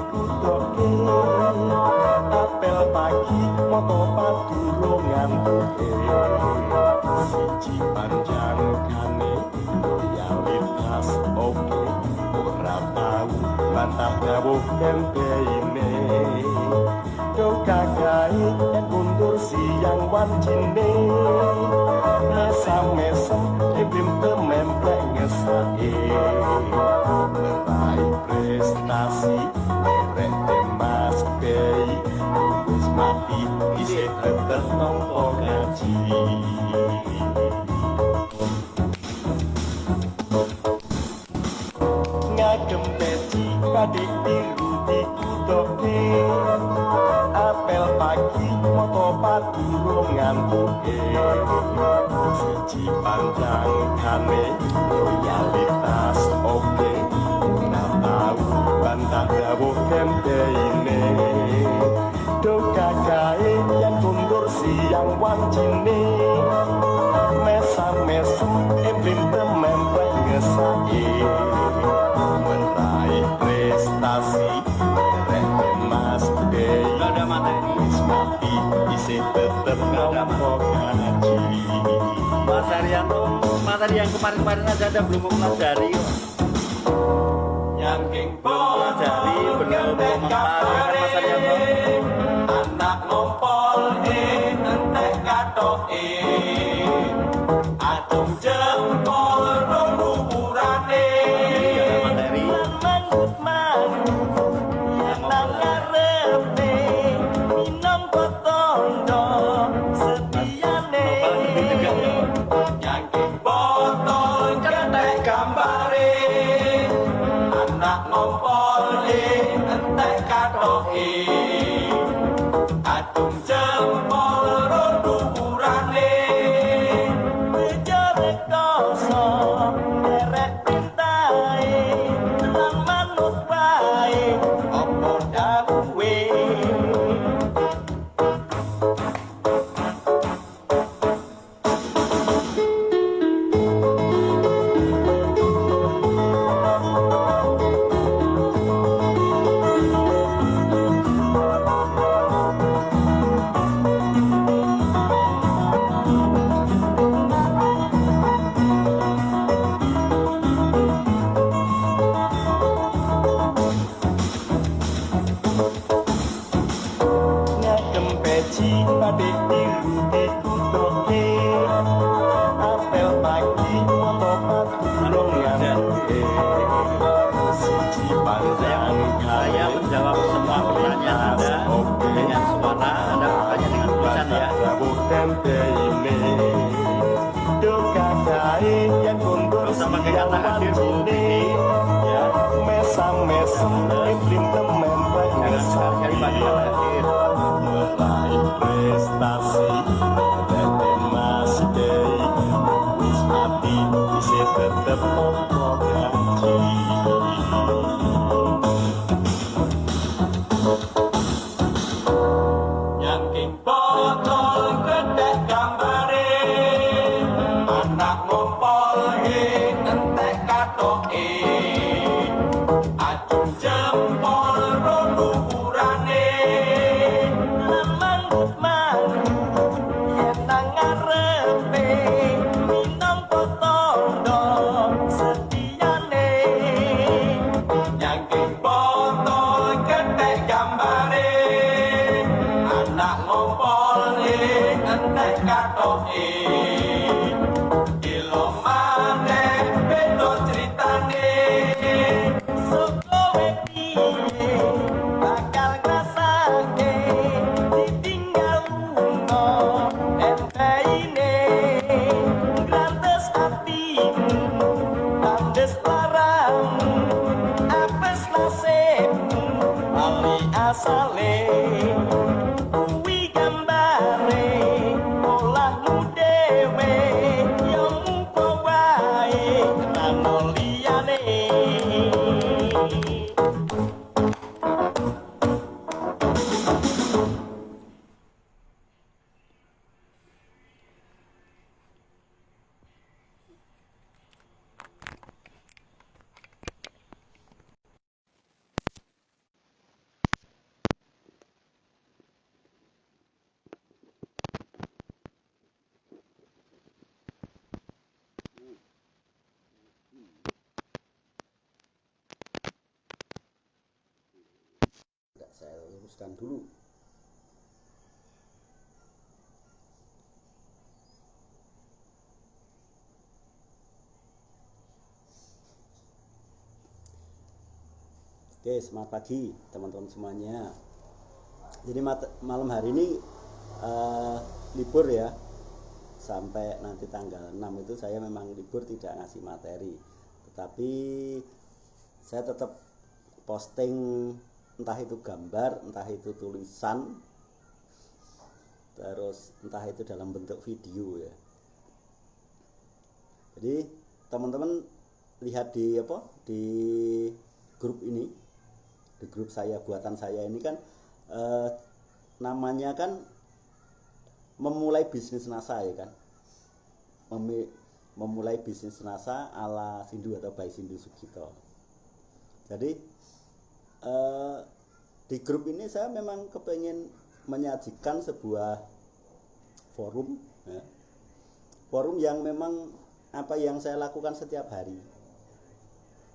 kudoke apel pagi moto padulungan siji panjangkane loyalitas oke ora tau bantah dawuh kempeine yo kagae yen kundur siang wancine mesam-mesem ibim tememplek ngesake meraih prestasi merek temas bei wis mati isih tetep nampa gaji ngagem peci kadik biru dikudoke apel pagi moto padulungan buke siji panjangkane loyalitas oke ora tau bantah dawuh kempeine do kagae yen kundur siang wancine mesam-mesem iblim tememplek ngesake meraih prestasi merek mas dey ada materi mati isih tetep nampa gaji Mas Arianto materi yang kemarin-kemarin aja ada belum mempelajari yang king pelajari belum mempelajari Mas Arianto anak ngompol entek katoke acung jempol rumurane materi mangut yang nang ngarepe minangka tondo setiane yang king botol ketek gambare anak ngompol entek katoke acung jempol rumurane bejare koso derek pintae lan manut wae opo dawuhe peci badik biru dikudoke apel pagi moto padulungan siji panjang saya menjawab semua pertanyaan Anda dengan suara Anda bertanya dengan tulisan ya dawuh tempeine do kagae yen kundur sama kata hadir ini ya mesam-mesem iblim tememplek ngesake hadir meraih prestasi merek mas dey wis mati isih tetep nampa gaji yang king botol gedek gambare anak ngompol entek katoke acung jempol rumurane mangut yen nang ngarepe minangka tondo setiane yang king botol ketek gambare anak ngompol entek katoke ilo maneh beda critane soko piye bakal ngrasake ditinggal lunga enteine grantes atimu tandes larangmu apes nasibmu ali asale kuwi gambare olahmu dhewe yo mupo wae ana liyane Saya luruskan dulu. Oke, selamat pagi teman-teman semuanya. Jadi malam hari ini libur ya. Sampai nanti tanggal 6 itu saya memang libur, tidak ngasih materi. Tetapi saya tetap posting, entah itu gambar, entah itu tulisan, terus entah itu dalam bentuk video ya. Jadi teman-teman lihat di grup ini, di grup saya, buatan saya ini kan namanya kan memulai bisnis NASA ya kan, memulai bisnis NASA ala Sindu atau by Sindu Sugito. Jadi di grup ini saya memang kepengen menyajikan sebuah forum ya. Forum yang memang apa yang saya lakukan setiap hari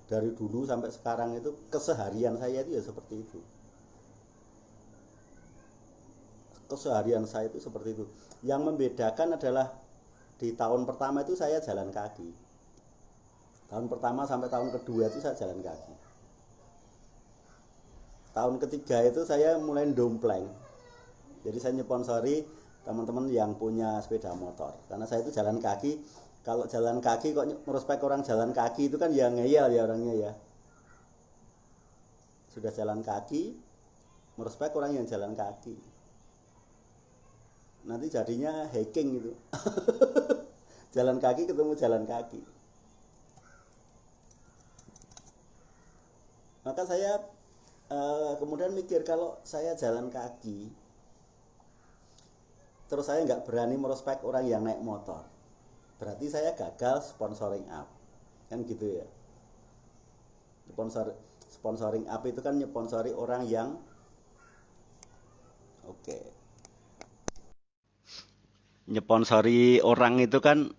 dari dulu sampai sekarang, itu keseharian saya itu ya seperti itu. Keseharian saya itu seperti itu. Yang membedakan adalah di tahun pertama itu saya jalan kaki. Tahun pertama sampai tahun kedua itu saya jalan kaki. Tahun ketiga itu saya mulai dompleng. Jadi saya nyponsori teman-teman yang punya sepeda motor. Karena saya itu jalan kaki. Kalau jalan kaki kok merospek orang jalan kaki itu kan ya ngeyel ya orangnya ya. Sudah jalan kaki, merospek orang yang jalan kaki. Nanti jadinya hacking gitu. Jalan kaki ketemu jalan kaki. Maka saya kemudian mikir, kalau saya jalan kaki terus saya nggak berani merospek orang yang naik motor, berarti saya gagal sponsoring up, kan gitu ya. Sponsoring up itu kan nyponsori orang yang nyponsori orang itu kan,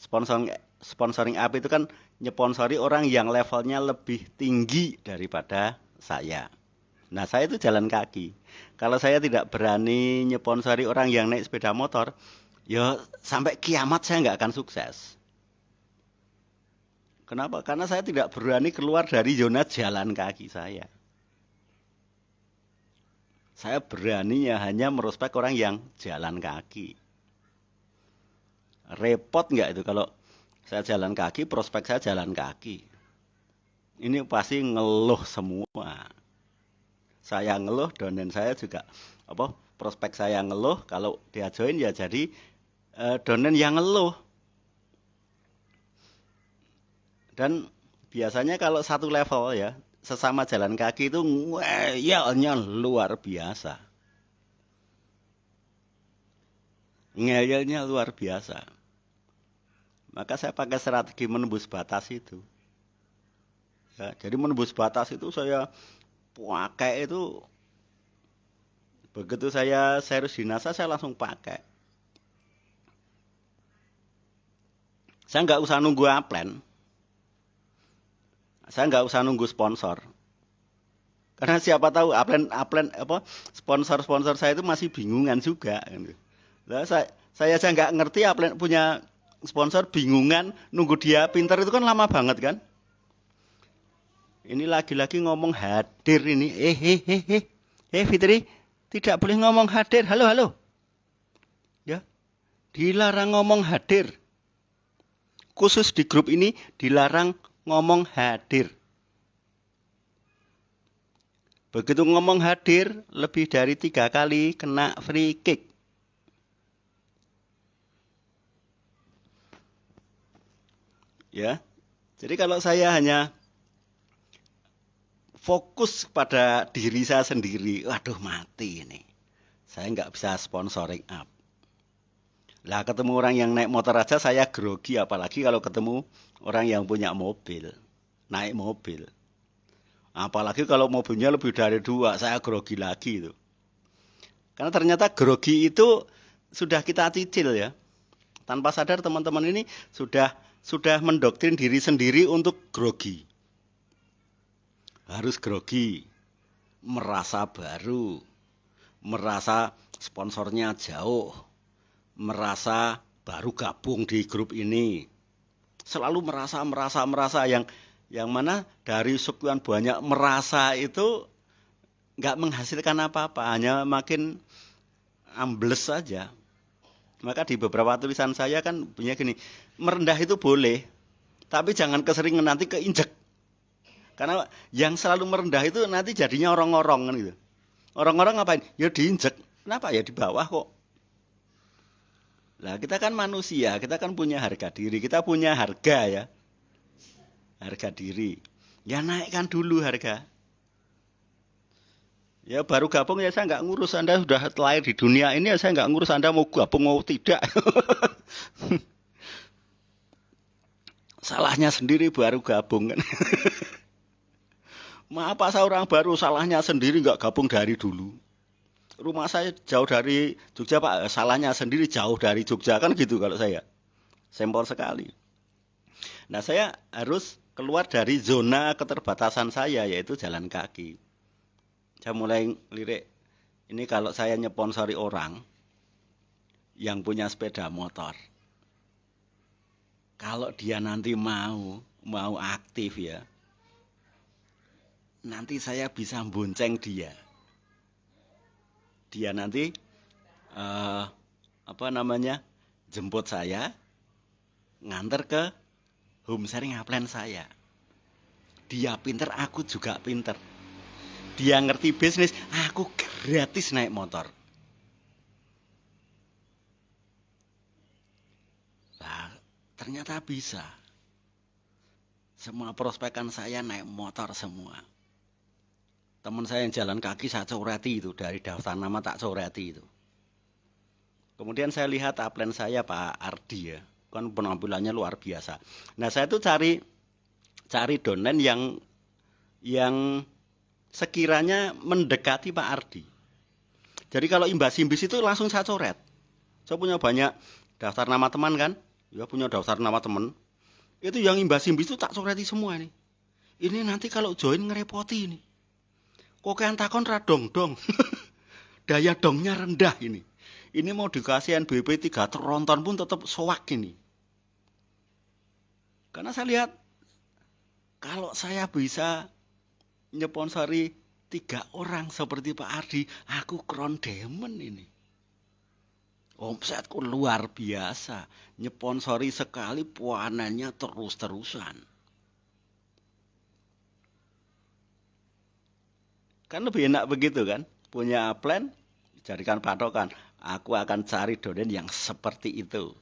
sponsoring up itu kan nyponsori orang yang levelnya lebih tinggi daripada saya. Nah, saya itu jalan kaki. Kalau saya tidak berani nyponsori orang yang naik sepeda motor, ya sampai kiamat saya nggak akan sukses. Kenapa? Karena saya tidak berani keluar dari zona jalan kaki saya. Saya beraninya hanya merospek orang yang jalan kaki. Repot nggak itu kalau saya jalan kaki, prospek saya jalan kaki? Ini pasti ngeluh semua. Saya ngeluh, donen saya juga prospek saya ngeluh. Kalau dia join ya jadi donen yang ngeluh. Dan biasanya kalau satu level ya, sesama jalan kaki itu ngeyelnya luar biasa. Ngeyelnya luar biasa. Maka saya pakai strategi menembus batas itu. Ya, jadi menembus batas itu saya pakai itu, begitu saya serius di NASA saya langsung pakai. Saya nggak usah nunggu upline. Saya nggak usah nunggu sponsor. Karena siapa tahu upline sponsor saya itu masih bingungan juga. Nah, saya aja nggak ngerti upline punya sponsor, bingungan nunggu dia pintar itu kan lama banget kan. Ini lagi-lagi ngomong hadir ini. Fitri, tidak boleh ngomong hadir. Halo. Ya. Dilarang ngomong hadir. Khusus di grup ini dilarang ngomong hadir. Begitu ngomong hadir, lebih dari 3 kali kena free kick. Ya. Jadi kalau saya hanya fokus pada diri saya sendiri, waduh mati ini. Saya nggak bisa sponsoring up. Lah ketemu orang yang naik motor aja saya grogi, apalagi kalau ketemu orang yang punya mobil, naik mobil. Apalagi kalau mobilnya lebih dari 2, saya grogi lagi itu. Karena ternyata grogi itu sudah kita cicil ya. Tanpa sadar teman-teman ini sudah mendoktrin diri sendiri untuk grogi. Harus grogi. merasa baru, merasa sponsornya jauh, merasa baru gabung di grup ini. Selalu merasa yang mana dari sekian banyak merasa itu nggak menghasilkan apa-apa, hanya makin ambles saja. Maka di beberapa tulisan saya kan punya gini, merendah itu boleh, tapi jangan keseringan nanti keinjek. Karena yang selalu merendah itu nanti jadinya orang-orang kan gitu. Orang-orang ngapain? Ya diinjek. Kenapa? Ya di bawah kok. Lah kita kan manusia, kita kan punya harga diri, kita punya harga ya. Harga diri. Ya naikkan dulu harga. Ya baru gabung ya saya nggak ngurus, Anda sudah lahir di dunia ini ya saya nggak ngurus Anda mau gabung mau tidak. Salahnya sendiri baru gabung kan. Mapa saya orang baru salahnya sendiri nggak gabung dari dulu. Rumah saya jauh dari Jogja Pak, salahnya sendiri jauh dari Jogja kan gitu kalau saya. Sempol sekali. Nah saya harus keluar dari zona keterbatasan saya yaitu jalan kaki. Saya mulai lirik, ini kalau saya nyponsori orang yang punya sepeda motor, kalau dia nanti mau aktif ya, nanti saya bisa bonceng dia. Dia nanti jemput saya, nganter ke home sharing upline saya. Dia pinter, aku juga pinter. Dia ngerti bisnis, aku gratis naik motor. Nah, ternyata bisa. Semua prospekan saya naik motor semua. Teman saya yang jalan kaki saya coreti itu, dari daftar nama tak coreti itu. Kemudian saya lihat upline saya Pak Ardi ya, kan penampilannya luar biasa. Nah saya itu cari downline yang sekiranya mendekati Pak Ardi. Jadi kalau imbas-imbis itu langsung saya coret. Saya punya banyak daftar nama teman kan, ya punya daftar nama teman. Itu yang imbas-imbis itu tak coreti semua nih. Ini nanti kalau join ngerepoti nih. Kok kan takon ra dong. Daya dongnya rendah ini. Ini mau dikasih NBP 3 tronton pun tetap soak ini. Karena saya lihat kalau saya bisa nyponsori 3 orang seperti Pak Ardi, aku kron demen ini. Omsetku luar biasa. Nyponsori sekali puanannya terus-terusan. Kan lebih enak begitu kan? Punya plan, jadikan patokan. Aku akan cari donen yang seperti itu.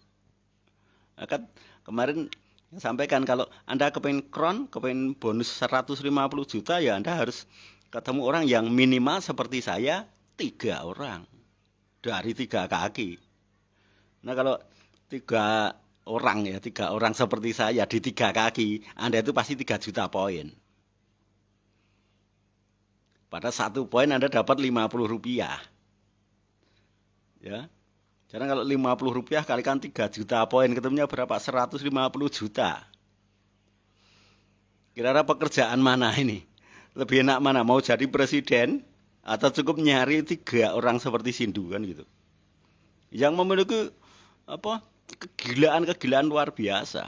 Akan kemarin sampaikan kalau Anda kepengen bonus 150 juta ya Anda harus ketemu orang yang minimal seperti saya 3 orang dari 3 kaki. Nah kalau 3 orang seperti saya di 3 kaki, Anda itu pasti 3 juta poin. Pada 1 poin Anda dapat 50 rupiah. Ya. Jadi kalau 50 rupiah kalikan 3 juta poin ketemunya berapa? 150 juta. Kira-kira pekerjaan mana ini? Lebih enak mana? Mau jadi presiden atau cukup nyari 3 orang seperti Sindu kan gitu. Yang memiliki kegilaan luar biasa.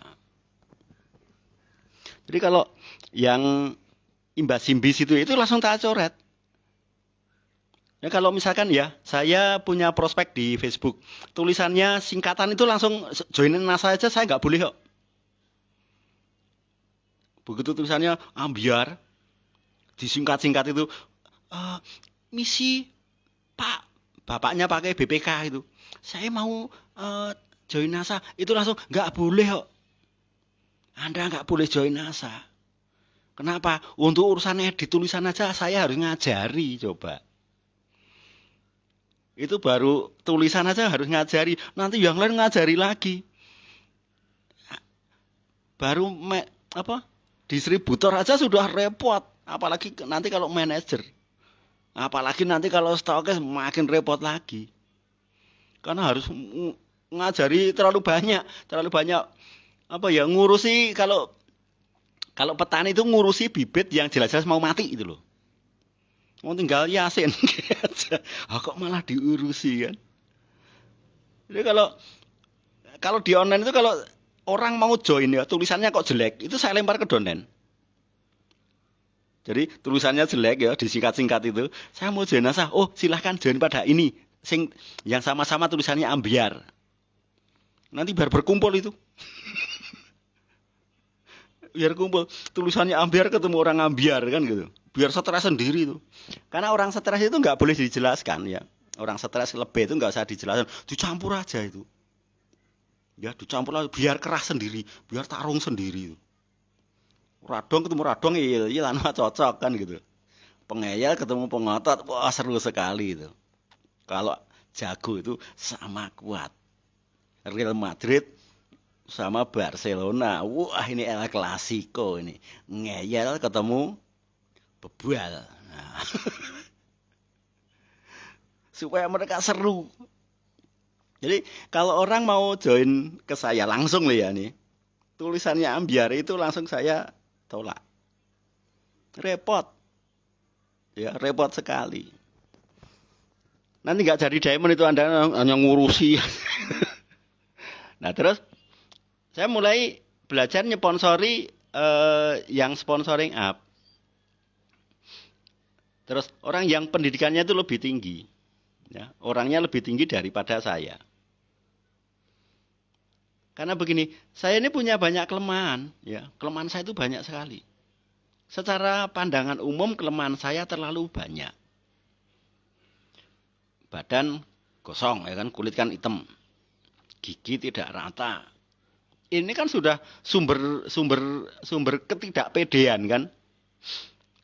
Jadi kalau yang imbas-imbis itu langsung tak coret. Ya kalau misalkan ya, saya punya prospek di Facebook, tulisannya singkatan itu langsung joinin NASA aja saya nggak boleh kok. Begitu tulisannya ambiar, disingkat-singkat itu, misi Pak, bapaknya pakai BPK itu, saya mau join NASA, itu langsung nggak boleh kok. Anda nggak boleh join NASA. Kenapa? Untuk urusan edit tulisan aja saya harus ngajari coba. Itu baru tulisan aja harus ngajari. Nanti yang lain ngajari lagi. Baru distributor aja sudah repot. Apalagi nanti kalau manajer. Apalagi nanti kalau stokes makin repot lagi. Karena harus ngajari terlalu banyak. Ngurusi kalau petani itu ngurusi bibit yang jelas-jelas mau mati itu loh. Mau tinggal Yasin aja. Kok malah diurusi kan. Jadi kalau di online itu kalau orang mau join ya tulisannya kok jelek, itu saya lempar ke donen. Jadi tulisannya jelek ya, disingkat-singkat itu. Saya mau join NASA. Oh, silahkan join pada ini. Yang sama-sama tulisannya ambiar. Nanti biar berkumpul itu. Biar kumpul. Tulisannya ambiar ketemu orang ambiar kan gitu. Biar stres sendiri itu. Karena orang stres itu nggak boleh dijelaskan ya. Orang stres lebih itu nggak usah dijelaskan. Dicampur aja itu. Ya dicampur aja. Biar keras sendiri. Biar tarung sendiri itu. Radong ketemu radong iya lama cocok kan gitu. Pengeyel ketemu pengotot, wah seru sekali itu. Kalau jago itu sama kuat. Real Madrid sama Barcelona, wah ini El Clasico ini. Ngeyel ketemu bebal. Nah. Supaya mereka seru. Jadi kalau orang mau join ke saya langsung nih ya nih. Tulisannya ambiar itu langsung saya tolak. Repot. Ya, repot sekali. Nanti nggak jadi diamond itu Anda hanya ngurusi. Nah, terus saya mulai belajar nyponsori yang sponsoring up. Terus orang yang pendidikannya itu lebih tinggi. Ya, orangnya lebih tinggi daripada saya. Karena begini, saya ini punya banyak kelemahan, ya. Kelemahan saya itu banyak sekali. Secara pandangan umum kelemahan saya terlalu banyak. Badan gosong, ya kan, kulit kan hitam. Gigi tidak rata. Ini kan sudah sumber ketidakpedean kan.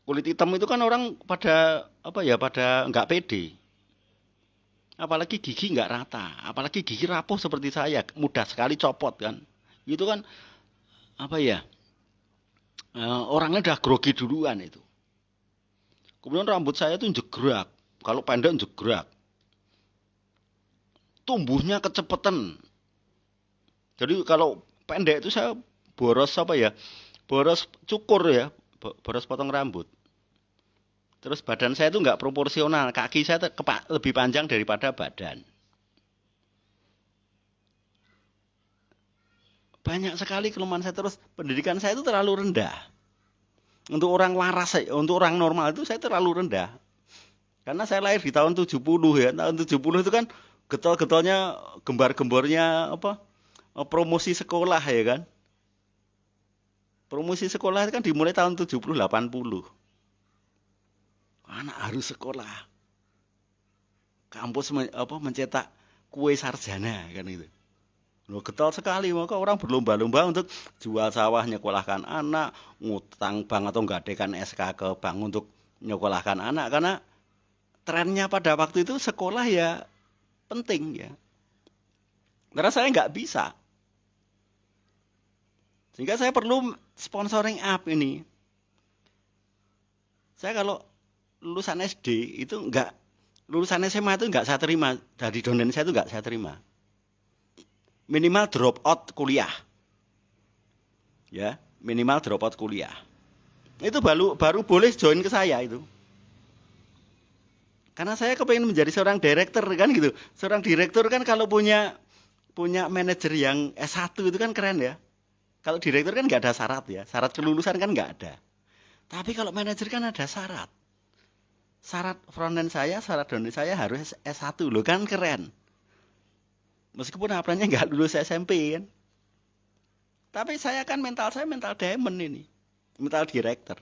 Kulit hitam itu kan orang pada pada nggak pede. Apalagi gigi nggak rata, apalagi gigi rapuh seperti saya, mudah sekali copot kan. Itu kan orangnya udah grogi duluan itu. Kemudian rambut saya tuh jegrak, kalau pendek jegrak. Tumbuhnya kecepatan. Jadi kalau pendek itu saya boros boros cukur ya, boros potong rambut. Terus badan saya itu nggak proporsional, kaki saya lebih panjang daripada badan. Banyak sekali kelemahan saya, terus pendidikan saya itu terlalu rendah. Untuk orang waras, untuk orang normal itu saya terlalu rendah. Karena saya lahir di tahun 70 ya, tahun 70 itu kan getol-getolnya, gembar-gembornya promosi sekolah ya kan. Promosi sekolah itu kan dimulai tahun 70-80. Anak harus sekolah. Kampus mencetak kue sarjana kan itu. Loh, getol sekali, maka orang berlomba-lomba untuk jual sawah nyekolahkan anak, ngutang bank atau nggadekan SK ke bank untuk nyekolahkan anak, karena trennya pada waktu itu sekolah ya penting ya. Karena saya nggak bisa. Sehingga saya perlu sponsoring up ini. Saya kalau lulusan SD itu lulusan SMA itu enggak saya terima, dari donen saya itu enggak saya terima. Minimal drop out kuliah. Ya, minimal drop out kuliah. Itu baru boleh join ke saya itu. Karena saya kepengen menjadi seorang direktur kan gitu. Seorang direktur kan kalau punya manajer yang S1 itu kan keren ya. Kalau direktur kan enggak ada syarat ya. Syarat kelulusan kan enggak ada. Tapi kalau manajer kan ada syarat. Syarat frontend saya, syarat donen saya harus S1 loh, kan keren. Meskipun apanya nggak lulus SMP kan. Tapi saya kan mental diamond ini. Mental director.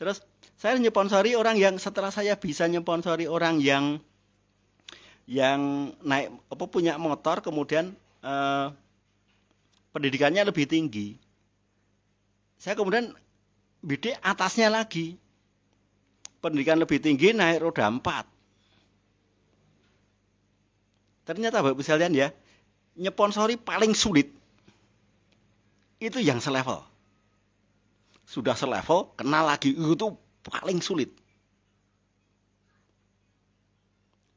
Terus saya nyponsori orang yang, setelah saya bisa nyponsori orang yang naik punya motor, kemudian pendidikannya lebih tinggi. Saya kemudian bidik atasnya lagi. Pendidikan lebih tinggi naik roda 4. Ternyata Bapak sekalian ya, nyponsori paling sulit itu yang selevel. Sudah selevel, kenal lagi itu paling sulit.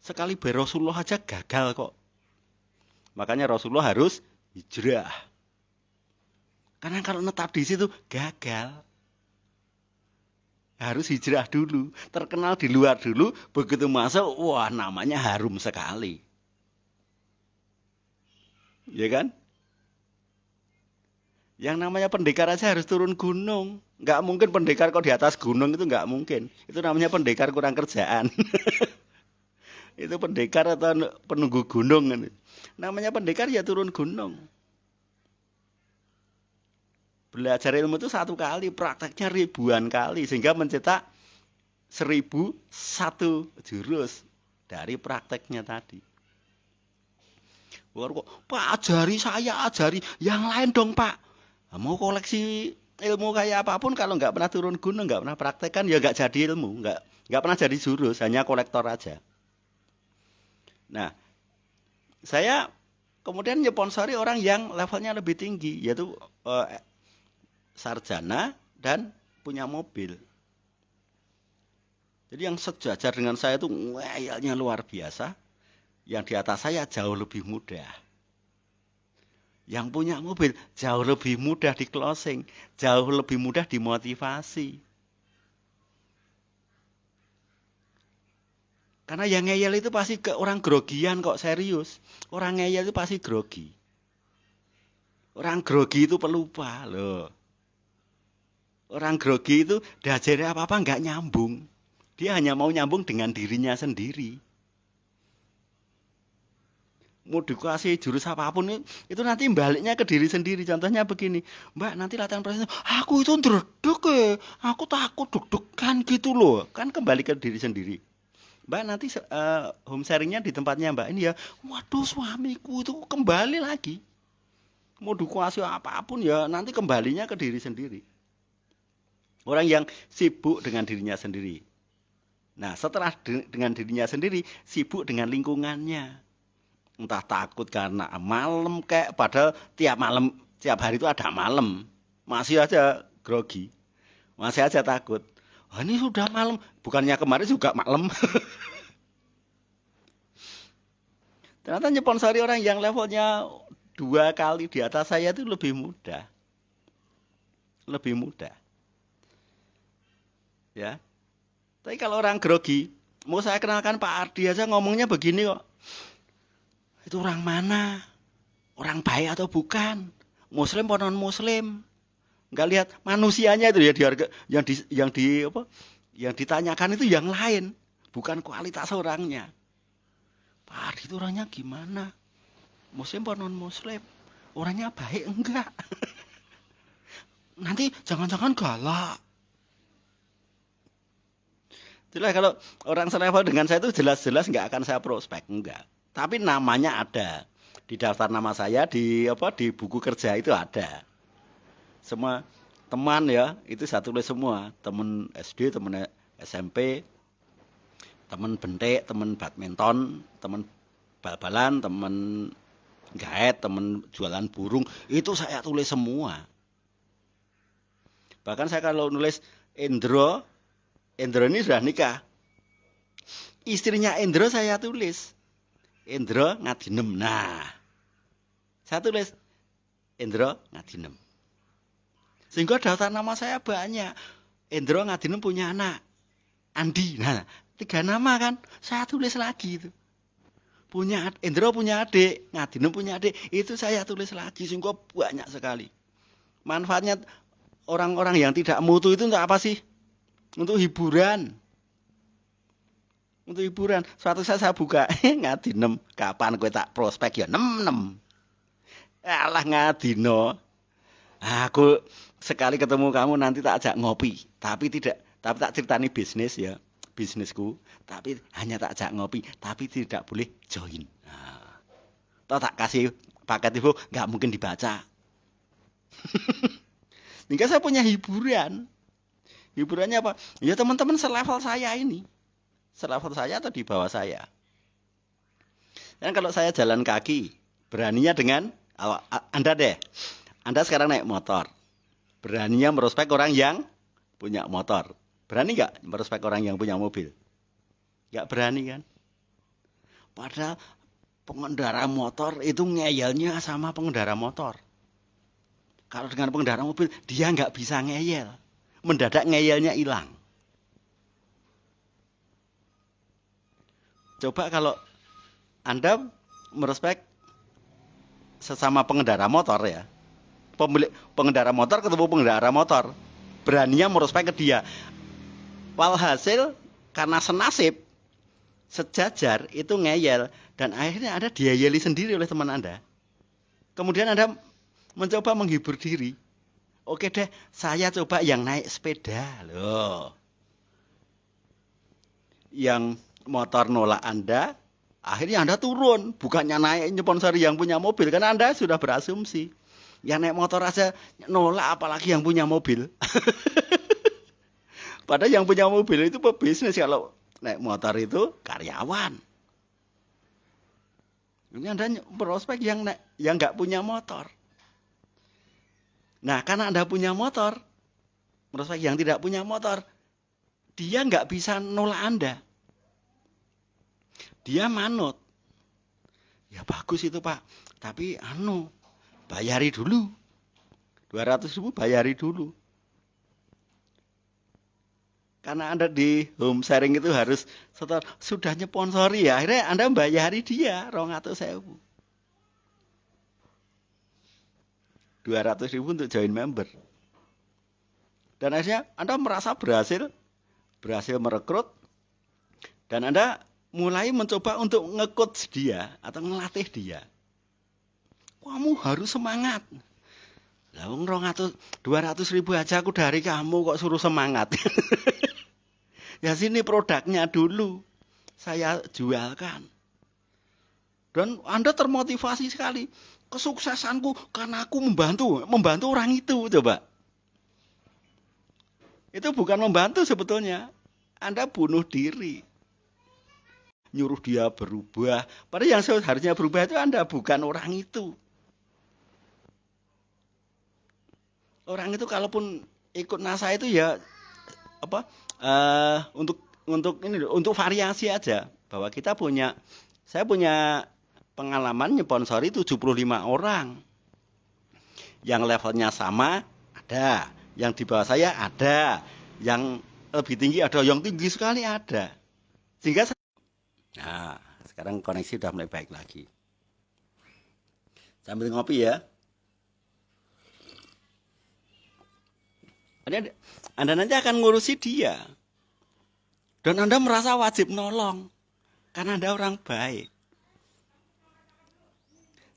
Sekali Rasulullah aja gagal kok. Makanya Rasulullah harus hijrah. Karena kalau netap di situ gagal. Harus hijrah dulu, terkenal di luar dulu, begitu masuk, wah namanya harum sekali. Ya kan? Yang namanya pendekar aja harus turun gunung. Nggak mungkin pendekar kok di atas gunung, itu nggak mungkin. Itu namanya pendekar kurang kerjaan. Itu pendekar atau penunggu gunung. Namanya pendekar ya turun gunung. Belajar ilmu itu 1 kali, prakteknya ribuan kali. Sehingga mencetak 1001 jurus dari prakteknya tadi. Kok, Pak ajari saya, ajari. Yang lain dong Pak. Mau koleksi ilmu kayak apapun kalau nggak pernah turun gunung, nggak pernah praktekkan, ya nggak jadi ilmu, nggak pernah jadi jurus, hanya kolektor aja. Nah, saya kemudian nyponsori orang yang levelnya lebih tinggi, yaitu sarjana dan punya mobil. Jadi yang sejajar dengan saya itu ngeyelnya luar biasa, yang di atas saya jauh lebih mudah. Yang punya mobil jauh lebih mudah di closing, jauh lebih mudah dimotivasi. Karena yang ngeyel itu pasti ke orang grogian kok, serius. Orang ngeyel itu pasti grogi. Orang grogi itu pelupa loh. Orang grogi itu diajari apa-apa nggak nyambung. Dia hanya mau nyambung dengan dirinya sendiri. Mau dikasih jurus apapun itu nanti baliknya ke diri sendiri. Contohnya begini, Mbak nanti latihan presentasi, aku itu ndredeg aku takut deg-degan gitu loh. Kan kembali ke diri sendiri. Mbak nanti home sharingnya di tempatnya Mbak ini ya, waduh suamiku itu kembali lagi. Mau dikasih apapun ya nanti kembalinya ke diri sendiri. Orang yang sibuk dengan dirinya sendiri. Nah setelah dengan dirinya sendiri, sibuk dengan lingkungannya. Entah takut karena malam kayak, padahal tiap hari itu ada malam, masih aja grogi, masih aja takut. Oh, ini sudah malam, bukannya kemarin juga malam. Ternyata nyponsori orang yang levelnya 2 kali di atas saya itu lebih mudah, ya. Tapi kalau orang grogi, mau saya kenalkan Pak Ardi aja ngomongnya begini kok. Itu orang mana? Orang baik atau bukan? Muslim atau non muslim? Enggak lihat manusianya itu ya, yang ditanyakan itu yang lain, bukan kualitas orangnya. Pak Ardi itu orangnya gimana? Muslim atau non muslim? Orangnya baik enggak? Nanti jangan-jangan galak. Itulah kalau orang selevel dengan saya itu jelas-jelas enggak akan saya prospek, enggak. Tapi namanya ada di daftar nama saya, di buku kerja itu ada. Semua teman ya, itu saya tulis semua. Teman SD, teman SMP, teman bentek, teman badminton, teman bal-balan, teman gaet, teman jualan burung, itu saya tulis semua. Bahkan saya kalau nulis Endro ini sudah nikah. Istrinya Endro saya tulis. Endro Ngadinem. Nah, saya tulis Endro Ngadinem. Sehingga daftar nama saya banyak. Endro Ngadinem punya anak, Andi. Nah, 3 nama kan, saya tulis lagi itu. Endro punya adik, Ngadinem punya adik, itu saya tulis lagi. Sehingga banyak sekali. Manfaatnya orang-orang yang tidak mutu itu untuk apa sih? Untuk hiburan. Untuk hiburan. Suatu saat saya buka, Ngadinem, kapan kowe tak prospek ya 6. Alah Ngadino. Aku sekali ketemu kamu nanti tak ajak ngopi, tapi tak ceritani bisnis ya, bisnisku, tapi hanya tak ajak ngopi, tapi tidak boleh join. Nah, toh tak kasih paket info, nggak mungkin dibaca. Hingga saya punya hiburan. Hiburannya apa? Ya teman-teman selevel saya ini. Selevel saya atau di bawah saya. Dan kalau saya jalan kaki, beraninya dengan Anda deh. Anda sekarang naik motor. Beraninya merospek orang yang punya motor. Berani nggak merospek orang yang punya mobil? Nggak berani kan? Padahal pengendara motor itu ngeyelnya sama pengendara motor. Kalau dengan pengendara mobil, dia nggak bisa ngeyel. Mendadak ngeyelnya hilang. Coba kalau Anda merespek sesama pengendara motor ya. Pengendara motor ketemu pengendara motor, beraninya merespek ke dia. Walhasil karena senasib, sejajar itu ngeyel dan akhirnya Anda diayeli sendiri oleh teman Anda. Kemudian Anda mencoba menghibur diri. Oke deh, saya coba yang naik sepeda loh. Yang motor nolak Anda, akhirnya Anda turun, bukannya naik nyponsori yang punya mobil, karena Anda sudah berasumsi. Yang naik motor aja nolak, apalagi yang punya mobil. Padahal yang punya mobil itu pebisnis, kalau naik motor itu karyawan. Ini Anda prospek yang nggak punya motor. Nah, karena Anda punya motor, prospek yang tidak punya motor, dia nggak bisa nolak Anda. Dia manut. Ya bagus itu Pak, tapi bayari dulu. 200.000 bayari dulu. Karena Anda di home sharing itu harus setelah sudah nyponsori ya, akhirnya Anda bayari dia 200.000. 200.000 untuk join member. Dan akhirnya Anda merasa berhasil merekrut, dan Anda mulai mencoba untuk nge-coach dia atau ngelatih dia. Kamu harus semangat. Lah wong 200.000 aja aku dari kamu kok suruh semangat. Ya sini produknya dulu saya jualkan. Dan Anda termotivasi sekali. Kesuksesanku karena aku membantu orang itu, coba. Itu bukan membantu sebetulnya. Anda bunuh diri. Nyuruh dia berubah. Padahal yang seharusnya berubah itu Anda, bukan orang itu. Orang itu kalaupun ikut NASA itu ya untuk variasi aja. Bahwa saya punya pengalaman nyponsori 75 orang. Yang levelnya sama ada, yang di bawah saya ada, yang lebih tinggi ada, yang tinggi sekali ada. Sehingga sekarang koneksi sudah mulai baik lagi. Sambil ngopi ya. Anda nanti akan ngurusi dia. Dan Anda merasa wajib nolong. Karena Anda orang baik.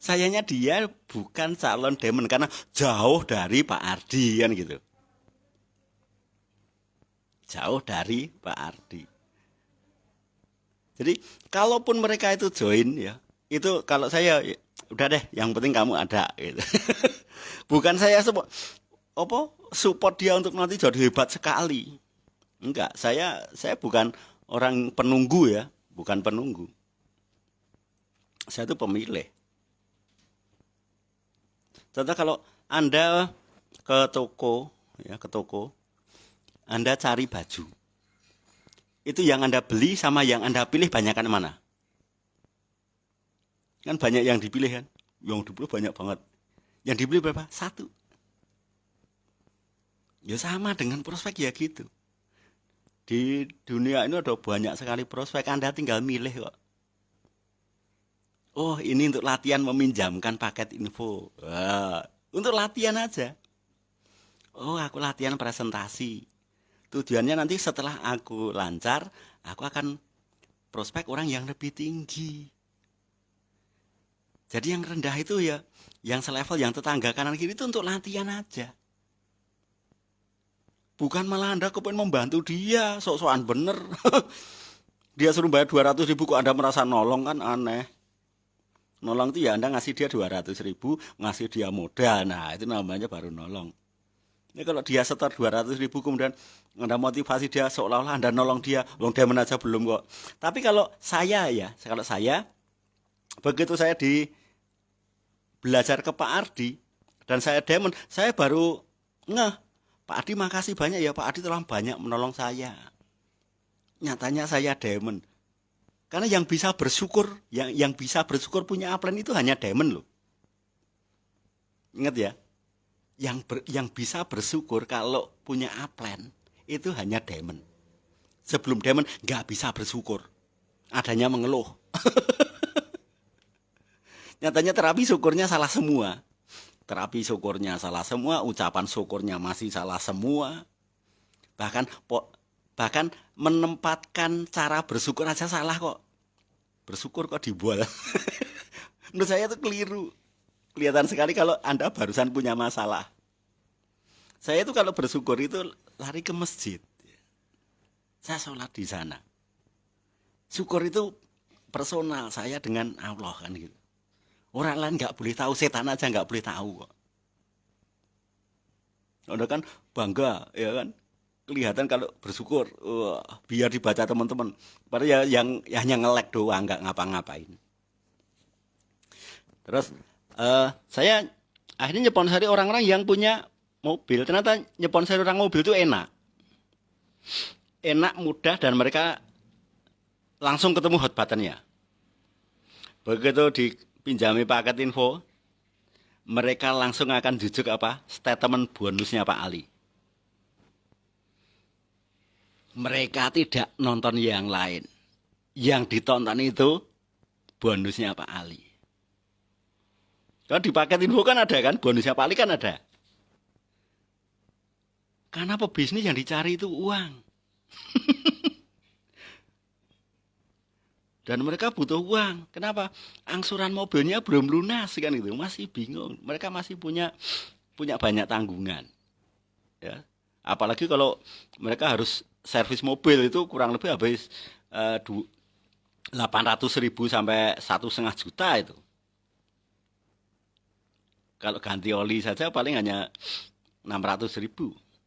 Sayangnya dia bukan calon demon. Karena jauh dari Pak Ardi kan gitu. Jauh dari Pak Ardi. Jadi kalaupun mereka itu join ya. Itu kalau saya udah deh, yang penting kamu ada gitu. Bukan saya support dia untuk nanti jadi hebat sekali. Enggak, saya bukan orang penunggu ya, bukan penunggu. Saya itu pemilih. Contoh kalau Anda ke toko, Anda cari baju. Itu yang Anda beli sama yang Anda pilih banyakan mana? Kan banyak yang dipilih kan? Yang dipilih banyak banget. Yang dibeli berapa? 1. Ya sama dengan prospek ya gitu. Di dunia ini ada banyak sekali prospek, Anda tinggal milih kok. Oh ini untuk latihan meminjamkan paket info. Untuk latihan aja. Oh aku latihan presentasi. Tujuannya nanti setelah aku lancar, aku akan prospek orang yang lebih tinggi. Jadi yang rendah itu ya, yang selevel, yang tetangga kanan kiri itu untuk latihan aja. Bukan malah Anda kepengen membantu dia, sok-sokan bener. Dia suruh bayar 200.000 kok Anda merasa nolong, kan aneh. Nolong itu ya Anda ngasih dia 200.000, ngasih dia modal. Nah itu namanya baru nolong. Ini kalau dia setor 200.000 kemudian Anda motivasi dia seolah-olah Anda nolong dia. Long demon aja belum kok. Tapi kalau saya begitu saya belajar ke Pak Ardi dan saya demon, saya baru Pak Ardi makasih banyak ya, Pak Ardi telah banyak menolong saya. Nyatanya saya demon. Karena yang bisa bersyukur, yang bisa bersyukur punya upline itu hanya demon loh. Ingat ya, yang bisa bersyukur kalau punya upline itu hanya demon. Sebelum demon nggak bisa bersyukur. adanya mengeluh. Nyatanya terapi syukurnya salah semua. Terapi syukurnya salah semua, ucapan syukurnya masih salah semua. Bahkan menempatkan cara bersyukur aja salah kok. Bersyukur kok dibual. Menurut saya itu keliru. Kelihatan sekali kalau Anda barusan punya masalah. Saya itu kalau bersyukur itu lari ke masjid. Saya sholat di sana. Syukur itu personal saya dengan Allah kan gitu. Orang lain nggak boleh tahu, setan aja nggak boleh tahu kok. Anda kan bangga, ya kan? Kelihatan kalau bersyukur, biar dibaca teman-teman. Padahal yang hanya nge-like doang, nggak ngapa-ngapain. Terus saya akhirnya nyponsori orang-orang yang punya mobil. Ternyata nyponsori orang mobil itu enak. Enak, mudah, dan mereka langsung ketemu hot button-nya. Begitu dipinjami paket info, mereka langsung akan jujuk statement bonusnya Pak Ali. Mereka tidak nonton yang lain. Yang ditonton itu bonusnya Pak Ali. Kalau di paket info kan ada kan, bonusnya Pak Ali kan ada. Karena pebisnis yang dicari itu uang. Dan mereka butuh uang. Kenapa? Angsuran mobilnya belum lunas kan gitu, masih bingung. Mereka masih punya banyak tanggungan. Ya. Apalagi kalau mereka harus servis mobil itu kurang lebih habis 800.000 sampai 1,5 juta itu. Kalau ganti oli saja paling hanya 600.000,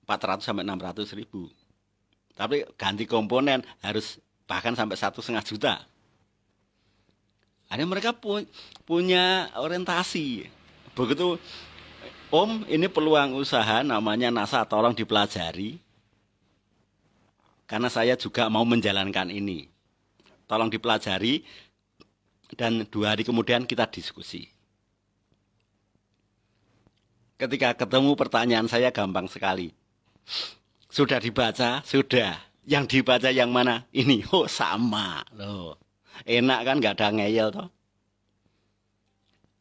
400 sampai 600.000. Tapi ganti komponen harus bahkan sampai 1,5 juta. Ada mereka punya orientasi. Begitu, Om, ini peluang usaha namanya NASA, tolong dipelajari. Karena saya juga mau menjalankan ini. Tolong dipelajari dan 2 hari kemudian kita diskusi. Ketika ketemu pertanyaan saya gampang sekali. Sudah dibaca? Sudah. Yang dibaca yang mana? Ini. Oh, sama loh. Enak kan, nggak ada ngeyel toh.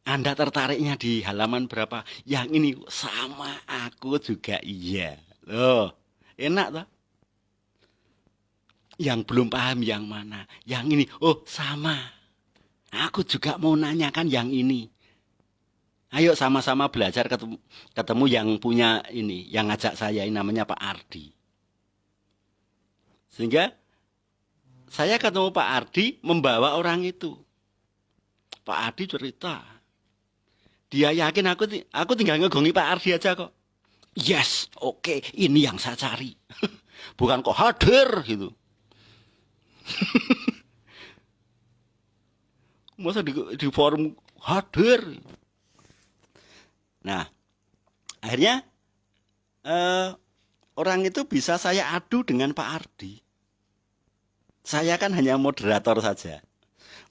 Anda tertariknya di halaman berapa? Yang ini sama, aku juga iya. Loh, enak toh. Yang belum paham yang mana? Yang ini, oh sama. Aku juga mau nanyakan yang ini. Ayo sama-sama belajar ketemu yang punya ini, yang ngajak saya ini namanya Pak Ardi. Sehingga saya ketemu Pak Ardi membawa orang itu. Pak Ardi cerita. Dia yakin aku tinggal ngegongi Pak Ardi aja kok. Yes, oke, ini yang saya cari. Bukan kok hadir gitu. Masa di forum hadir. Nah, akhirnya orang itu bisa saya adu dengan Pak Ardi. Saya kan hanya moderator saja,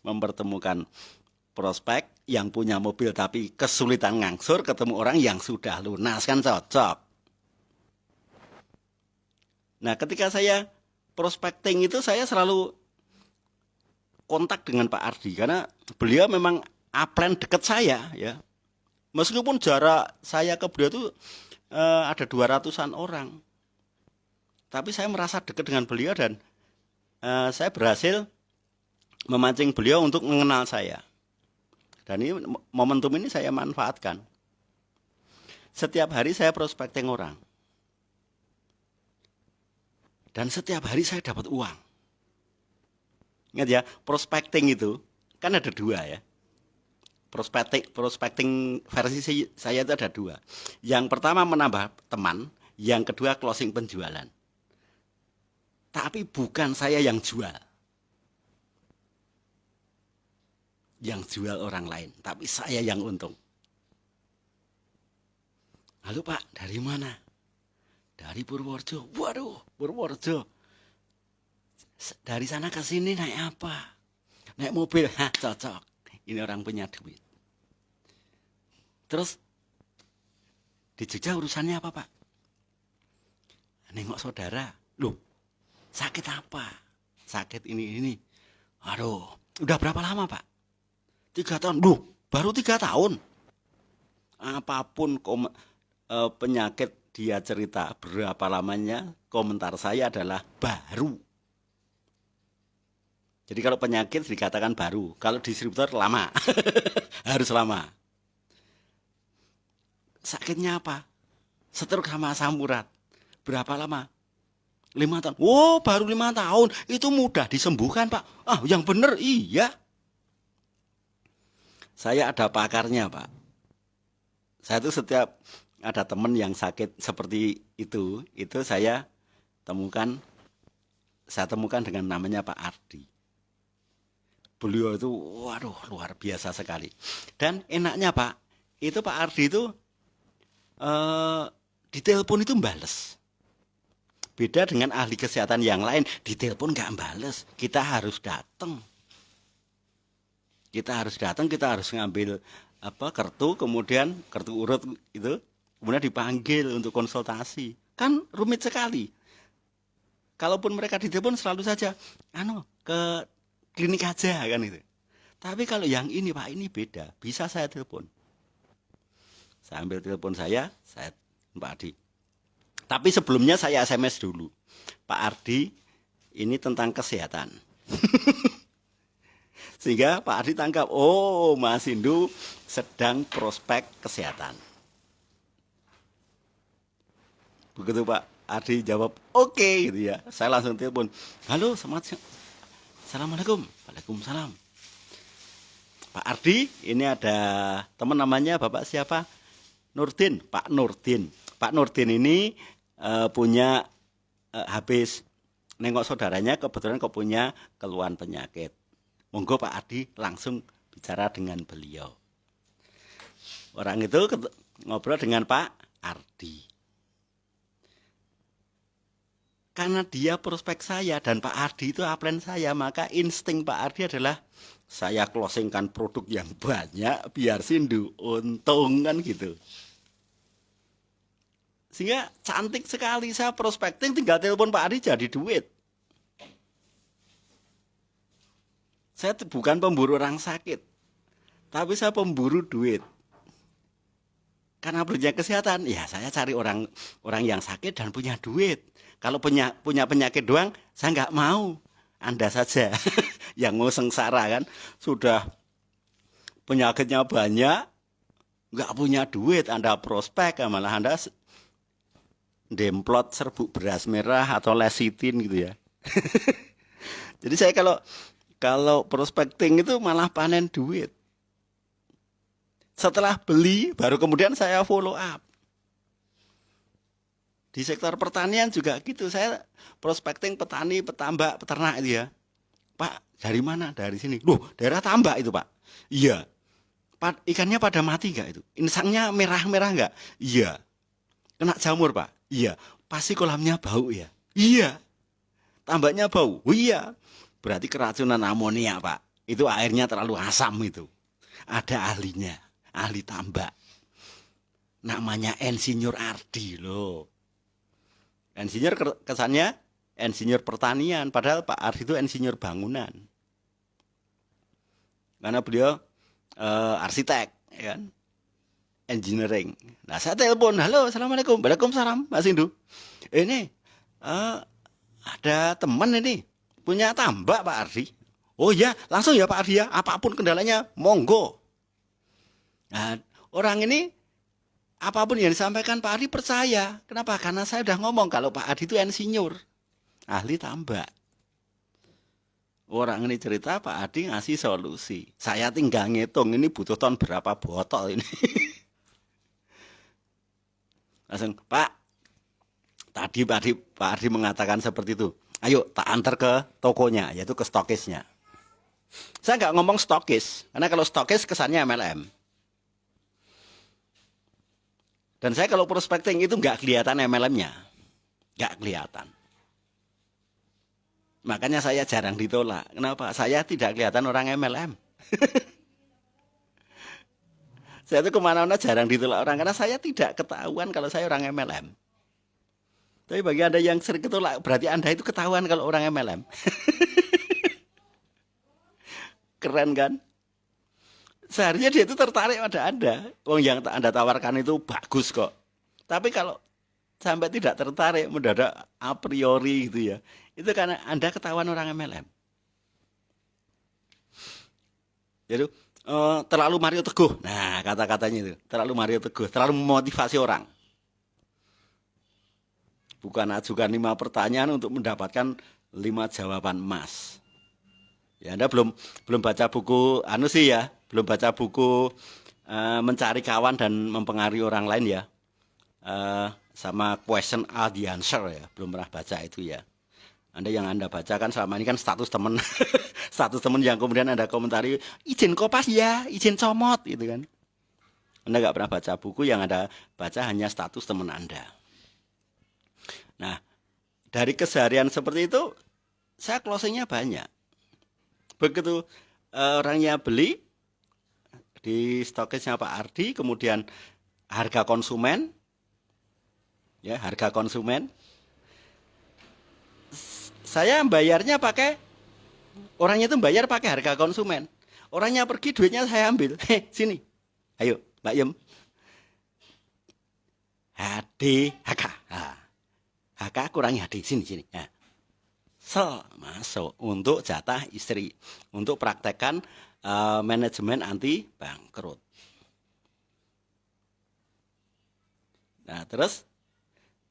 mempertemukan prospek yang punya mobil tapi kesulitan ngangsur ketemu orang yang sudah lunas kan cocok. Nah, ketika saya prospecting itu saya selalu kontak dengan Pak Ardi karena beliau memang upline dekat saya ya. Meskipun jarak saya ke beliau itu ada 200-an orang. Tapi saya merasa dekat dengan beliau dan saya berhasil memancing beliau untuk mengenal saya. Dan ini momentum ini saya manfaatkan. Setiap hari saya prospecting orang. Dan setiap hari saya dapat uang. Ingat ya, prospecting itu kan ada 2 ya. Prospecting versi saya itu ada 2. Yang pertama menambah teman, yang kedua closing penjualan. Tapi bukan saya yang jual. Yang jual orang lain, tapi saya yang untung. Halo Pak, dari mana? Dari Purworejo. Waduh, Purworejo. Dari sana ke sini naik apa? Naik mobil. Hah, cocok. Ini orang punya duit. Terus di Jogja urusannya apa Pak? Nengok saudara. Loh, sakit apa? Sakit ini. Aduh, udah berapa lama Pak? 3 tahun. Duh, baru 3 tahun. Apapun penyakit dia cerita berapa lamanya, komentar saya adalah baru. Jadi kalau penyakit dikatakan baru, kalau distributor lama, harus lama. Sakitnya apa? Stroke sama asam urat. Berapa lama? 5 tahun. Oh, baru 5 tahun. Itu mudah disembuhkan, Pak. Ah, yang benar, iya. Saya ada pakarnya, Pak. Saya tuh setiap ada teman yang sakit seperti itu saya temukan dengan namanya Pak Ardi. Beliau itu, waduh, luar biasa sekali. Dan enaknya Pak, itu Pak Ardi itu di telepon itu mbales. Beda dengan ahli kesehatan yang lain, di telepon nggak mbales. Kita harus datang. Kita harus ngambil kartu, kemudian kartu urut itu, kemudian dipanggil untuk konsultasi. Kan rumit sekali. Kalaupun mereka di telepon selalu saja, ke klinik aja kan itu. Tapi kalau yang ini Pak, ini beda. Bisa saya telepon. Saya ambil telepon saya Pak Ardi. Tapi sebelumnya saya SMS dulu. Pak Ardi, ini tentang kesehatan. Sehingga Pak Ardi tangkap, oh Mas Hindu sedang prospek kesehatan. Begitu Pak Ardi jawab, oke, gitu ya. Saya langsung telepon, halo, assalamualaikum. Waalaikumsalam. Pak Ardi, ini ada teman namanya Bapak siapa? Nurdin, Pak Nurdin. Pak Nurdin ini punya habis nengok saudaranya, kebetulan kok punya keluhan penyakit. Monggo Pak Ardi langsung bicara dengan beliau. Orang itu ngobrol dengan Pak Ardi. Karena dia prospek saya dan Pak Ardi itu upline saya, maka insting Pak Ardi adalah saya closingkan produk yang banyak biar Sindu untung kan gitu. Sehingga cantik sekali saya prospecting, tinggal telepon Pak Ardi jadi duit. Saya bukan pemburu orang sakit, tapi saya pemburu duit. Karena punya kesehatan, ya saya cari orang yang sakit dan punya duit. Kalau punya penyakit doang, saya nggak mau. Anda saja yang mau sengsara kan, sudah penyakitnya banyak, nggak punya duit, Anda prospek, malah Anda demplot serbuk beras merah atau lesitin gitu ya. Jadi saya kalau prospecting itu malah panen duit. Setelah beli, baru kemudian saya follow up. Di sektor pertanian juga gitu. Saya prospecting petani, petambak, peternak itu ya. Pak, dari mana? Dari sini. Loh, daerah Tambak itu Pak. Iya. Ikannya pada mati nggak itu? Insangnya merah-merah nggak? Iya. Kena jamur Pak? Iya. Pasti kolamnya bau ya? Iya. Tambaknya bau? Oh, iya. Berarti keracunan amonia Pak. Itu airnya terlalu asam itu. Ada ahlinya, ahli tambak. Namanya Insinyur Ardi loh. Insinyur kesannya insinyur pertanian, padahal Pak Ardi itu insinyur bangunan. Karena beliau arsitek, ya kan? Engineering. Nah saya telepon, halo, assalamualaikum, waalaikumsalam, Mas Hindu. Ini ada teman ini punya tambak Pak Ardi. Oh ya, langsung ya Pak Ardi ya, apapun kendalanya, monggo. Nah, orang ini apapun yang disampaikan Pak Ardi percaya. Kenapa? Karena saya udah ngomong kalau Pak Ardi itu insinyur, ahli tambak. Orang ini cerita, Pak Ardi ngasih solusi. Saya tinggal ngitung ini butuh ton berapa botol ini. Langsung, Pak, tadi Pak Ardi mengatakan seperti itu. Ayo tak antar ke tokonya, yaitu ke stokisnya. Saya nggak ngomong stokis, karena kalau stokis kesannya MLM. Dan saya kalau prospecting itu nggak kelihatan MLM-nya. Nggak kelihatan. Makanya saya jarang ditolak. Kenapa? Saya tidak kelihatan orang MLM. Saya itu kemana-mana jarang ditolak orang, karena saya tidak ketahuan kalau saya orang MLM. Tapi bagi Anda yang sering ketolak, berarti Anda itu ketahuan kalau orang MLM. Keren kan? Seharusnya dia itu tertarik pada Anda. Wong yang Anda tawarkan itu bagus kok. Tapi kalau sampai tidak tertarik, mendadak a priori gitu ya, itu karena Anda ketahuan orang MLM. Jadi terlalu Mario Teguh. Nah, kata-katanya itu, terlalu Mario Teguh, terlalu memotivasi orang. Bukan ajukan 5 pertanyaan untuk mendapatkan 5 jawaban emas. Ya, Anda belum baca buku sih ya, belum baca buku Mencari Kawan dan Mempengaruhi Orang Lain ya. Sama Question Are the Answer ya, belum pernah baca itu ya. Anda baca kan selama ini kan status teman status teman yang kemudian Anda komentari izin kopas ya, izin comot gitu kan. Anda nggak pernah baca buku, yang Anda baca hanya status teman Anda. Nah, dari keseharian seperti itu saya closingnya banyak. Begitu orangnya beli di stokisnya Pak Ardi, kemudian harga konsumen, ya harga konsumen, saya bayarnya pakai, orangnya itu bayar pakai harga konsumen, orangnya pergi duitnya saya ambil, sini, ayo Mbak Yem, HD HK, HK kurangi HD, sini, nah. Masuk untuk jatah istri, untuk praktekkan manajemen anti bangkrut. Nah, terus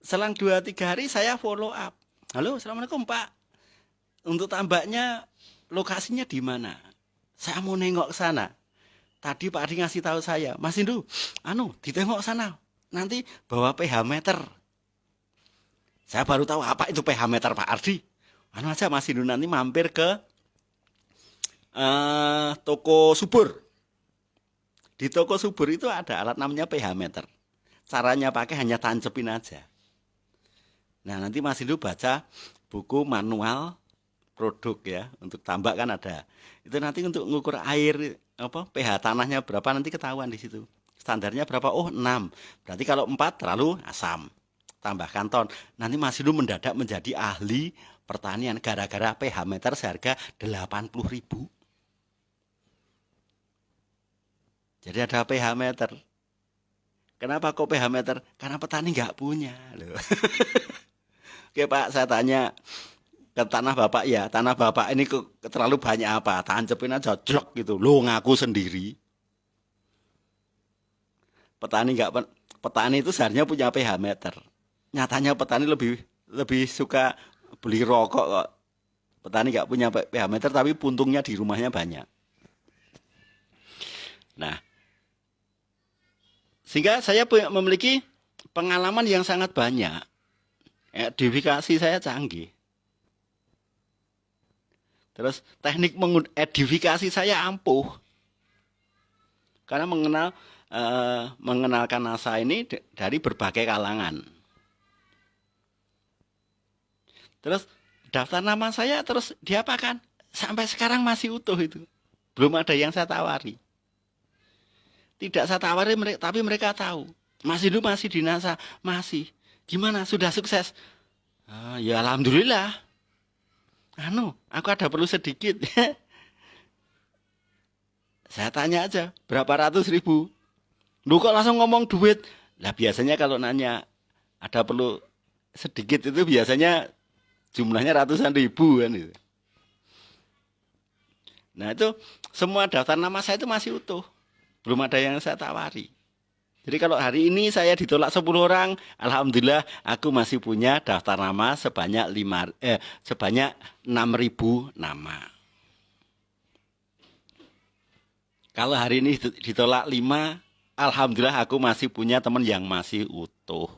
selang 2-3 hari saya follow up. Halo, Assalamualaikum Pak. Untuk tambaknya lokasinya di mana? Saya mau nengok ke sana. Tadi Pak Ardi ngasih tahu saya, Mas Indu, ditengok sana. Nanti bawa pH meter. Saya baru tahu apa itu pH meter Pak Ardi. Aja Mas Indu nanti mampir ke toko subur. Di toko subur itu ada alat namanya pH meter. Caranya pakai hanya tancepin aja. Nah, nanti Mas Indu baca buku manual produk ya, untuk tambak kan ada. Itu nanti untuk mengukur air pH tanahnya berapa nanti ketahuan di situ. Standarnya berapa? Oh, 6. Berarti kalau 4 terlalu asam. Tambahkan ton. Nanti Mas Indu mendadak menjadi ahli pertanian gara-gara pH meter seharga 80.000. Jadi ada pH meter. Kenapa kok pH meter? Karena petani nggak punya loh. Oke Pak, saya tanya ke tanah Bapak ya, tanah Bapak ini terlalu banyak apa? Tancepin aja jlok gitu. Lo ngaku sendiri. Petani itu seharusnya punya pH meter. Nyatanya petani lebih suka beli rokok kok. Petani nggak punya pH meter tapi puntungnya di rumahnya banyak. Nah, sehingga saya memiliki pengalaman yang sangat banyak. Edifikasi saya canggih. Terus teknik edifikasi saya ampuh. Karena mengenalkan NASA ini dari berbagai kalangan. Terus daftar nama saya terus diapakan? Sampai sekarang masih utuh itu. Belum ada yang saya tawari. Tidak saya tawari, tapi mereka tahu. Mas Indu masih di NASA, masih. Gimana? Sudah sukses? Ya alhamdulillah. Aku ada perlu sedikit. Saya tanya aja, berapa ratus ribu? Lu kok langsung ngomong duit? Lah biasanya kalau nanya ada perlu sedikit itu biasanya jumlahnya ratusan ribu kan itu. Nah itu semua daftar nama saya itu masih utuh. Belum ada yang saya tawari. Jadi kalau hari ini saya ditolak 10 orang, alhamdulillah aku masih punya daftar nama sebanyak 6.000 nama. Kalau hari ini ditolak 5, alhamdulillah aku masih punya teman yang masih utuh.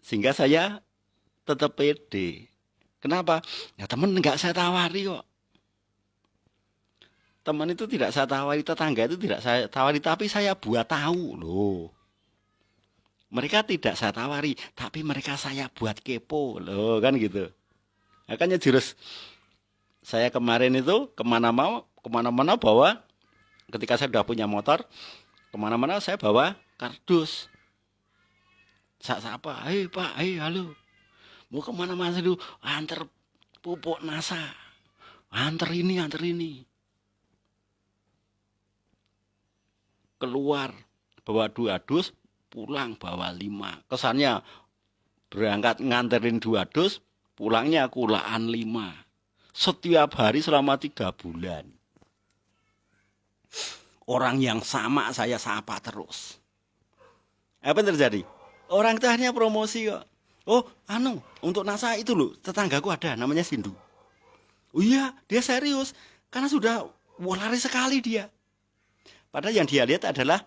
Sehingga saya tetap pede. Kenapa? Ya teman enggak saya tawari kok. Teman itu tidak saya tawari, tetangga itu tidak saya tawari, tapi saya buat tahu loh. Mereka tidak saya tawari, tapi mereka saya buat kepo loh, kan gitu. Makanya jurus saya kemarin itu kemana-mana bawa, ketika saya sudah punya motor, kemana-mana saya bawa kardus. Apa? Hei Pak, hei halo, mau kemana Mas Indu? Antar pupuk NASA. Anter ini. Keluar bawa 2 dus, pulang bawa 5. Kesannya berangkat nganterin 2 dus, pulangnya kulaan 5. Setiap hari selama 3 bulan. Orang yang sama saya sapa terus. Apa yang terjadi? Orang itu akhirnya promosi kok. Oh, untuk NASA itu loh, tetanggaku ada, namanya Sindu. Oh iya, dia serius. Karena sudah laris sekali dia. Padahal yang dia lihat adalah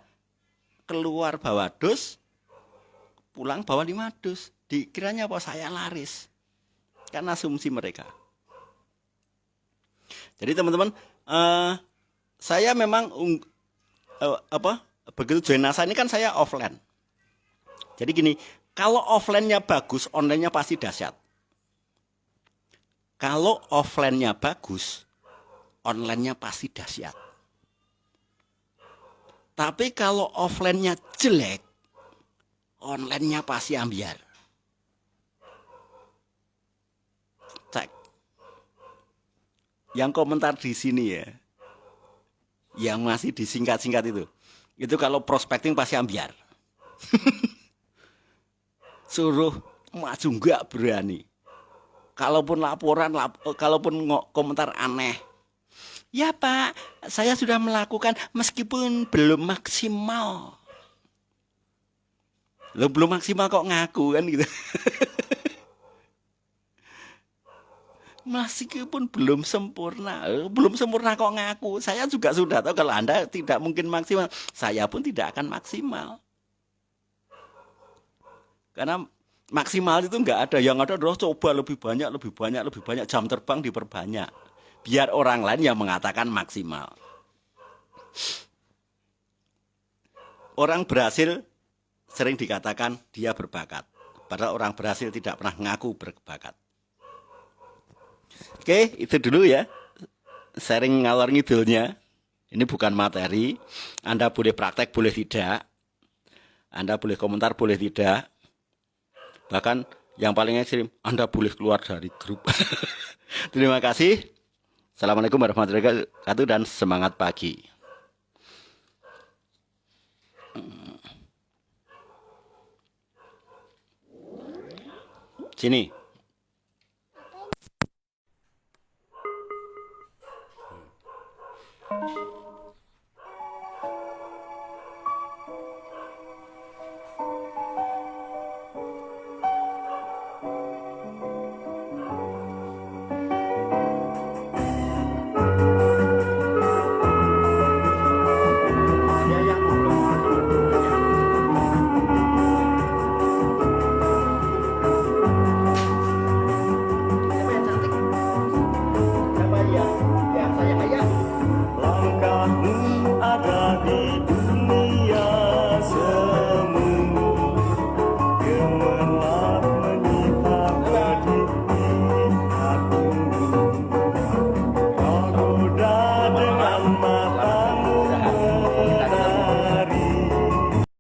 keluar bawa dus, pulang bawa 5 dus. Dikiranya apa? Saya laris. Kan asumsi mereka. Jadi teman-teman, saya memang begitu join NASA ini kan saya offline. Jadi gini, kalau offline-nya bagus, online-nya pasti dahsyat. Kalau offline-nya bagus, online-nya pasti dahsyat. Tapi kalau offline-nya jelek, online-nya pasti ambiar. Cek. Yang komentar di sini ya, yang masih disingkat-singkat itu kalau prospecting pasti ambiar. Suruh maju enggak berani. Kalaupun kalaupun komentar aneh. Ya Pak, saya sudah melakukan meskipun belum maksimal. Lo belum maksimal kok ngaku kan gitu. Meskipun belum sempurna kok ngaku. Saya juga sudah tahu kalau Anda tidak mungkin maksimal. Saya pun tidak akan maksimal. Karena maksimal itu enggak ada. Yang ada adalah coba lebih banyak. Jam terbang diperbanyak. Biar orang lain yang mengatakan maksimal. Orang berhasil sering dikatakan dia berbakat. Padahal orang berhasil tidak pernah ngaku berbakat. Oke, itu dulu ya. Sharing ngalor ngidulnya. Ini bukan materi. Anda boleh praktek, boleh tidak. Anda boleh komentar, boleh tidak. Bahkan yang paling ekstrim, Anda boleh keluar dari grup. Terima kasih. Assalamualaikum warahmatullahi wabarakatuh dan semangat pagi. Sini.